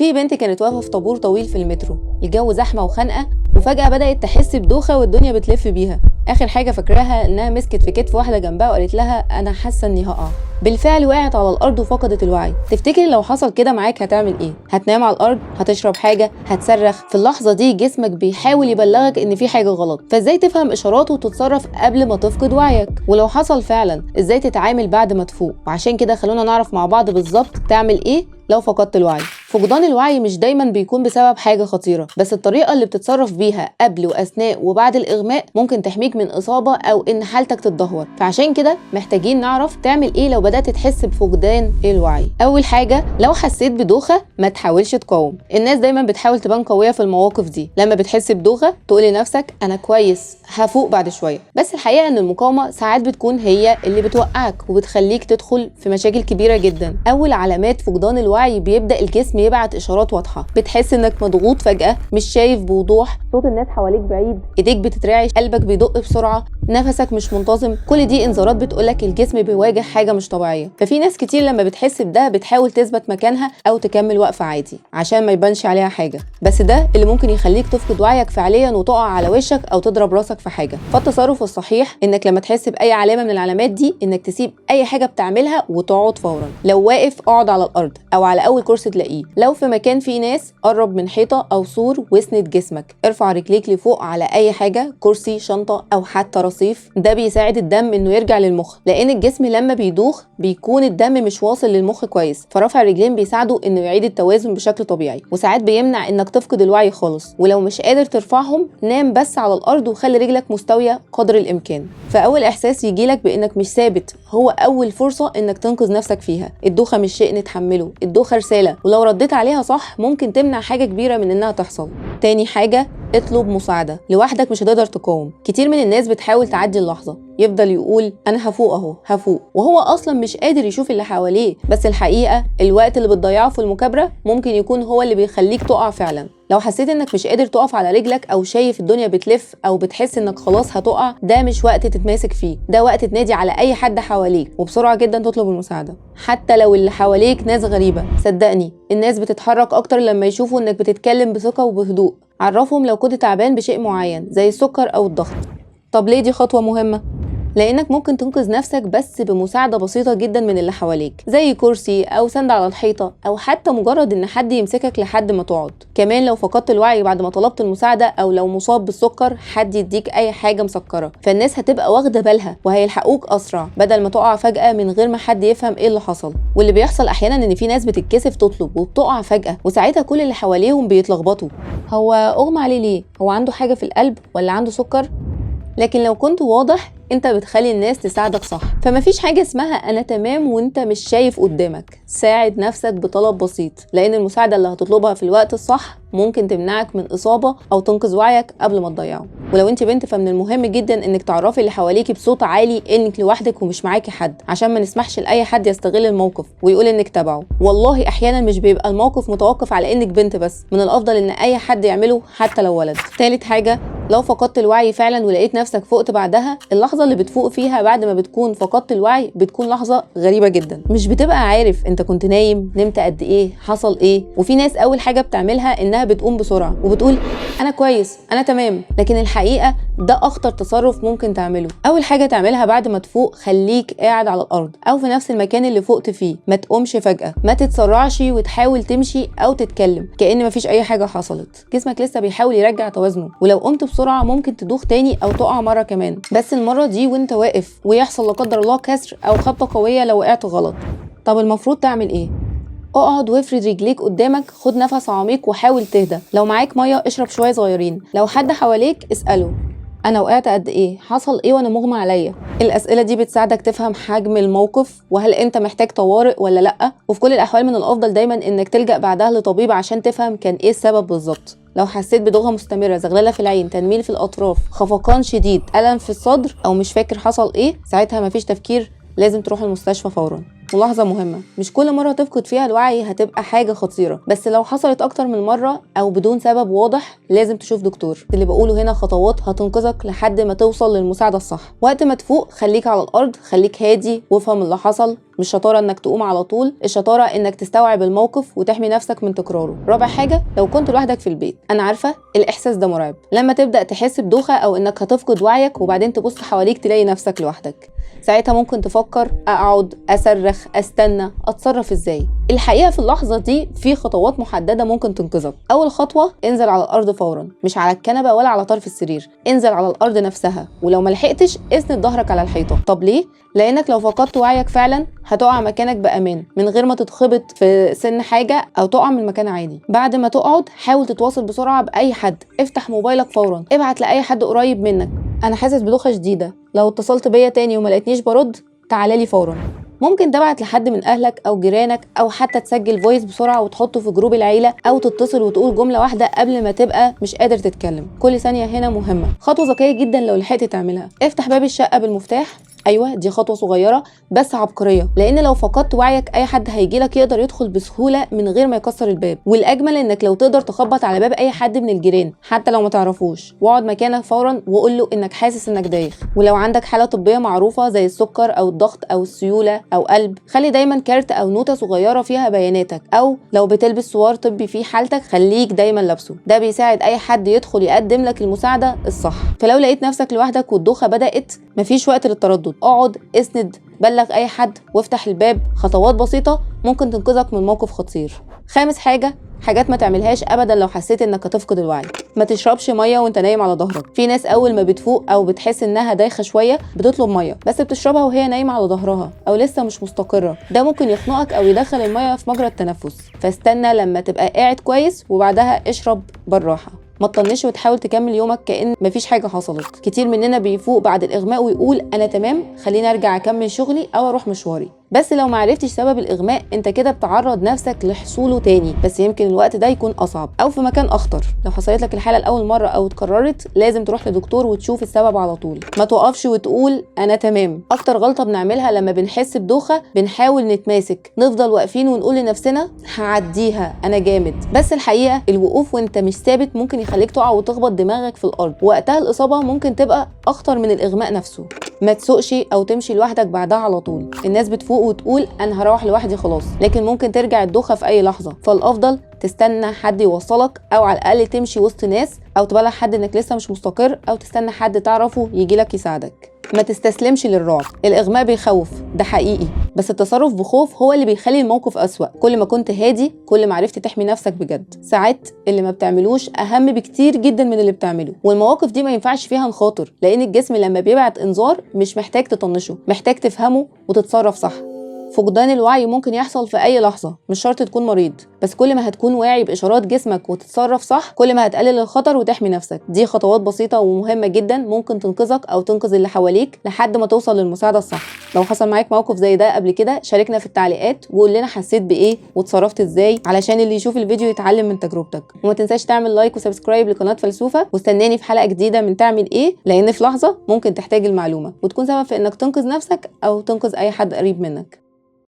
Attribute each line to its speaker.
Speaker 1: في بنت كانت واقفة في طابور طويل في المترو، الجو زحمة وخانقة، وفجأة بدأت تحس بدوخة والدنيا بتلف بيها. آخر حاجة فاكراها إنها مسكت في كتف واحدة جنبها وقالت لها أنا حاسة إني هقع. بالفعل وقعت على الأرض وفقدت الوعي. تفتكر لو حصل كده معاك هتعمل إيه؟ هتنام على الأرض؟ هتشرب حاجة؟ هتصرخ؟ في اللحظة دي جسمك بيحاول يبلغك إن في حاجة غلط، فإزاي تفهم إشاراته وتتصرف قبل ما تفقد وعيك؟ ولو حصل فعلا إزاي تتعامل بعد ما تفوق؟ وعشان كده خلونا نعرف مع بعض بالظبط تعمل إيه لو فقدت الوعي. فقدان الوعي مش دايما بيكون بسبب حاجة خطيرة، بس الطريقة اللي بتتصرف بيها قبل وأثناء وبعد الإغماء ممكن تحميك من إصابة أو إن حالتك تتدهور. فعشان كده محتاجين نعرف تعمل إيه لو بدأت تحس بفقدان الوعي. أول حاجة، لو حسيت بدوخة ما تحاولش تقاوم. الناس دايما بتحاول تبان قوية في المواقف دي. لما بتحس بدوخة تقولي لنفسك أنا كويس هفوق بعد شوية، بس الحقيقة إن المقاومة ساعات بتكون هي اللي بتوقعك وبتخليك تدخل في مشاكل كبيرة جدا. أول علامات فقدان الوعي بيبدأ الجسم يبعت إشارات واضحة، بتحس إنك مضغوط فجأة، مش شايف بوضوح، صوت الناس حواليك بعيد، إيديك بتترعش، قلبك بيدق بسرعة، نفسك مش منتظم. كل دي إنذارات بتقولك الجسم بيواجه حاجة مش طبيعية. ففي ناس كتير لما بتحس بده بتحاول تثبت مكانها أو تكمل وقفة عادي عشان ما يبانش عليها حاجة، بس ده اللي ممكن يخليك تفقد وعيك فعليا وتقع على وشك أو تضرب راسك في حاجة. فالتصرف الصحيح إنك لما تحس بأي علامة من العلامات دي إنك تسيب أي حاجة بتعملها وتقعد فورا. لو واقف اقعد على الأرض أو على أول كرسي تلاقيه. لو في مكان فيه ناس قرب من حيطة أو سور واسند جسمك. ارفع رجليك لفوق على أي حاجة، كرسي، شنطة أو حتى رصيف. ده بيساعد الدم إنه يرجع للمخ، لأن الجسم لما بيدوخ بيكون الدم مش واصل للمخ كويس. فرفع الرجلين بيساعدوا إنه يعيد التوازن بشكل طبيعي، وساعات بيمنع إنك تفقد الوعي خالص. ولو مش قادر ترفعهم نام بس على الأرض وخلي رجلك مستوية قدر الإمكان. فأول إحساس يجيلك بإنك مش ثابت هو أول فرصة إنك تنقذ نفسك فيها. الدوخة مش شيء نتحمله، الدوخة رسالة، ولو رديت عليها صح ممكن تمنع حاجة كبيرة من إنها تحصل. تاني حاجة، اطلب مساعدة. لوحدك مش هتقدر تقاوم. كتير من الناس بتحاول تعدي اللحظة، يفضل يقول أنا هفوق أهو هفوق، وهو أصلا مش قادر يشوف اللي حواليه. بس الحقيقة الوقت اللي بتضيعه في المكابرة ممكن يكون هو اللي بيخليك تقع فعلا. لو حسيت إنك مش قادر تقف على رجلك أو شايف الدنيا بتلف أو بتحس إنك خلاص هتقع، ده مش وقت تتماسك فيه، ده وقت تنادي على أي حد حواليك وبسرعة جدا تطلب المساعدة. حتى لو اللي حواليك ناس غريبة، صدقني الناس بتتحرك أكتر لما يشوفوا إنك بتتكلم بثقة وبهدوء. عرفهم لو كنت تعبان بشيء معين زي السكر أو الضغط. طب ليه دي خطوة مهمة؟ لأنك ممكن تنقذ نفسك بس بمساعدة بسيطة جدا من اللي حواليك، زي كرسي أو سند على الحيطة أو حتى مجرد إن حد يمسكك لحد ما تقعد. كمان لو فقدت الوعي بعد ما طلبت المساعدة أو لو مصاب بالسكر، حد يديك أي حاجة مسكرة، فالناس هتبقى واخدة بالها وهيلحقوك أسرع بدل ما تقع فجأة من غير ما حد يفهم إيه اللي حصل. واللي بيحصل أحيانا إن في ناس بتتكسف تطلب وبتقع فجأة، وساعتها كل اللي حواليهم بيتلخبطوا، هو أغمى عليه ليه؟ هو عنده حاجة في القلب ولا عنده سكر؟ لكن لو كنت واضح انت بتخلي الناس تساعدك صح. فمفيش حاجة اسمها انا تمام وانت مش شايف قدامك. ساعد نفسك بطلب بسيط، لان المساعدة اللي هتطلبها في الوقت الصح ممكن تمنعك من اصابة او تنقذ وعيك قبل ما تضيعه. ولو انت بنت فمن المهم جدا انك تعرفي اللي حواليكي بصوت عالي انك لوحدك ومش معاكي حد، عشان ما نسمحش لاي حد يستغل الموقف ويقول انك تبعه. والله احيانا مش بيبقى الموقف متوقف على انك بنت بس، من الافضل ان اي حد يعمله حتى لو ولد. تالت حاجة، لو فقدت الوعي فعلا ولقيت نفسك فقت بعدها، اللحظة اللي بتفوق فيها بعد ما بتكون فقدت الوعي بتكون لحظة غريبة جدا. مش بتبقى عارف انت كنت نايم، نمت قد ايه، حصل ايه. وفي ناس اول حاجة بتعملها انها بتقوم بسرعة وبتقول انا كويس انا تمام، لكن الحقيقة ده اخطر تصرف ممكن تعمله. اول حاجة تعملها بعد ما تفوق، خليك قاعد على الارض او في نفس المكان اللي فقت فيه. ما تقومش فجأة، ما تتسرعش وتحاول تمشي او تتكلم كأن مفيش اي حاجة حصلت. جسمك لسه بيحاول يرجع توازنه، ولو قمت بسرعة ممكن تدوخ تاني او تقع مرة كمان، بس المرة دي وانت واقف، ويحصل لا قدر الله كسر او خبطة قوية لو وقعت غلط. طب المفروض تعمل ايه؟ اقعد وافرد رجليك قدامك، خد نفس عميق وحاول تهدى. لو معاك ميه اشرب شويه صغيرين. لو حد حواليك اساله انا وقعت قد ايه، حصل ايه وانا مغمى عليا. الاسئله دي بتساعدك تفهم حجم الموقف وهل انت محتاج طوارئ ولا لا. وفي كل الاحوال من الافضل دايما انك تلجأ بعدها لطبيب عشان تفهم كان ايه السبب بالظبط. لو حسيت بدوخه مستمره، زغلله في العين، تنميل في الاطراف، خفقان شديد، الم في الصدر، او مش فاكر حصل ايه، ساعتها مفيش تفكير، لازم تروح المستشفى فورا. ملاحظة مهمة، مش كل مرة تفقد فيها الوعي هتبقى حاجة خطيرة، بس لو حصلت أكتر من مرة أو بدون سبب واضح لازم تشوف دكتور. اللي بقوله هنا خطوات هتنقذك لحد ما توصل للمساعدة الصح. وقت ما تفوق خليك على الأرض، خليك هادي وافهم اللي حصل، مش شطاره انك تقوم على طول، الشطاره انك تستوعب الموقف وتحمي نفسك من تكراره. رابع حاجه، لو كنت لوحدك في البيت. انا عارفه الاحساس ده مرعب، لما تبدا تحس بدوخه او انك هتفقد وعيك وبعدين تبص حواليك تلاقي نفسك لوحدك. ساعتها ممكن تفكر اقعد، اصرخ، استنى، اتصرف ازاي. الحقيقه في اللحظه دي في خطوات محدده ممكن تنقذك. اول خطوه، انزل على الارض فورا، مش على الكنبه ولا على طرف السرير، انزل على الارض نفسها، ولو ما لحقتش اسند ظهرك على الحيطه. طب ليه؟ لانك لو فقدت وعيك فعلا هتقع مكانك بامان من غير ما تتخبط في سن حاجه او تقع من مكان عادي. بعد ما تقعد حاول تتواصل بسرعه باي حد، افتح موبايلك فورا، ابعت لاي حد قريب منك، انا حاسس بدوخه شديده، لو اتصلت بيا تاني وما لقيتنيش برد تعالى لي فورا. ممكن تبعت لحد من اهلك او جيرانك، او حتى تسجل فويس بسرعه وتحطه في جروب العيله، او تتصل وتقول جمله واحده قبل ما تبقى مش قادر تتكلم. كل ثانيه هنا مهمه. خطوه ذكيه جدا لو لحقت تعملها، افتح باب الشقه بالمفتاح. ايوه دي خطوه صغيره بس عبقريه، لان لو فقدت وعيك اي حد هيجيلك يقدر يدخل بسهوله من غير ما يكسر الباب. والاجمل انك لو تقدر تخبط على باب اي حد من الجيران حتى لو ما تعرفوش، واقعد مكانك فورا وقول له انك حاسس انك دايخ. ولو عندك حاله طبيه معروفه زي السكر او الضغط او السيوله او قلب، خلي دايما كارت او نوته صغيره فيها بياناتك، او لو بتلبس سوار طبي فيه حالتك خليك دايما لابسه، ده بيساعد اي حد يدخل يقدم لك المساعده الصح. فلو لقيت نفسك لوحدك والدوخه بدات، مفيش وقت للتردد، اقعد، اسند، بلغ اي حد، وافتح الباب. خطوات بسيطه ممكن تنقذك من موقف خطير. خامس حاجه، حاجات ما تعملهاش ابدا لو حسيت انك هتفقد الوعي. ما تشربش ميه وانت نايم على ظهرك. في ناس اول ما بتفوق او بتحس انها دايخه شويه بتطلب ميه، بس بتشربها وهي نايمه على ظهرها او لسه مش مستقره، ده ممكن يخنقك او يدخل الميه في مجرى التنفس. فاستنى لما تبقى قاعد كويس وبعدها اشرب بالراحه. ما تطنش وتحاول تكمل يومك كأن مفيش حاجه حصلت. كتير مننا بيفوق بعد الاغماء ويقول انا تمام، خليني ارجع اكمل شغلي او اروح مشواري. بس لو معرفتش سبب الاغماء انت كده بتعرض نفسك لحصوله تاني، بس يمكن الوقت ده يكون اصعب او في مكان اخطر. لو حصلت لك الحاله لاول مره او اتكررت لازم تروح لدكتور وتشوف السبب على طول. ما توقفش وتقول انا تمام. اكتر غلطه بنعملها لما بنحس بدوخه بنحاول نتماسك، نفضل واقفين ونقول لنفسنا هعديها انا جامد، بس الحقيقه الوقوف وانت مش ثابت ممكن يخليك تقع وتخبط دماغك في الارض، وقتها الاصابه ممكن تبقى اخطر من الاغماء نفسه. ما تسوقش او تمشي لوحدك بعدها على طول. الناس بتفوق وتقول انا هروح لوحدي خلاص، لكن ممكن ترجع الدوخه في اي لحظه. فالافضل تستنى حد يوصلك، او على الاقل تمشي وسط ناس، او تبلغ حد انك لسه مش مستقر، او تستنى حد تعرفه يجيلك يساعدك. ما تستسلمش للرعب. الاغماء بيخوف، ده حقيقي، بس التصرف بخوف هو اللي بيخلي الموقف اسوأ. كل ما كنت هادي كل ما عرفت تحمي نفسك بجد. ساعات اللي ما بتعملوش اهم بكتير جدا من اللي بتعمله، والمواقف دي ما ينفعش فيها نخاطر، لان الجسم لما بيبعت انذار مش محتاج تطنشه، محتاج تفهمه وتتصرف صح. فقدان الوعي ممكن يحصل في اي لحظه، مش شرط تكون مريض، بس كل ما هتكون واعي باشارات جسمك وتتصرف صح كل ما هتقلل الخطر وتحمي نفسك. دي خطوات بسيطه ومهمه جدا ممكن تنقذك او تنقذ اللي حواليك لحد ما توصل للمساعده الصح. لو حصل معاك موقف زي ده قبل كده شاركنا في التعليقات وقول لنا حسيت بايه واتصرفت ازاي، علشان اللي يشوف الفيديو يتعلم من تجربتك. وما تنساش تعمل لايك وسبسكرايب لقناه فلسوفه، واستناني في حلقه جديده من تعمل ايه، لان في لحظه ممكن تحتاج المعلومه وتكون سبب في انك تنقذ نفسك او تنقذ اي حد قريب منك.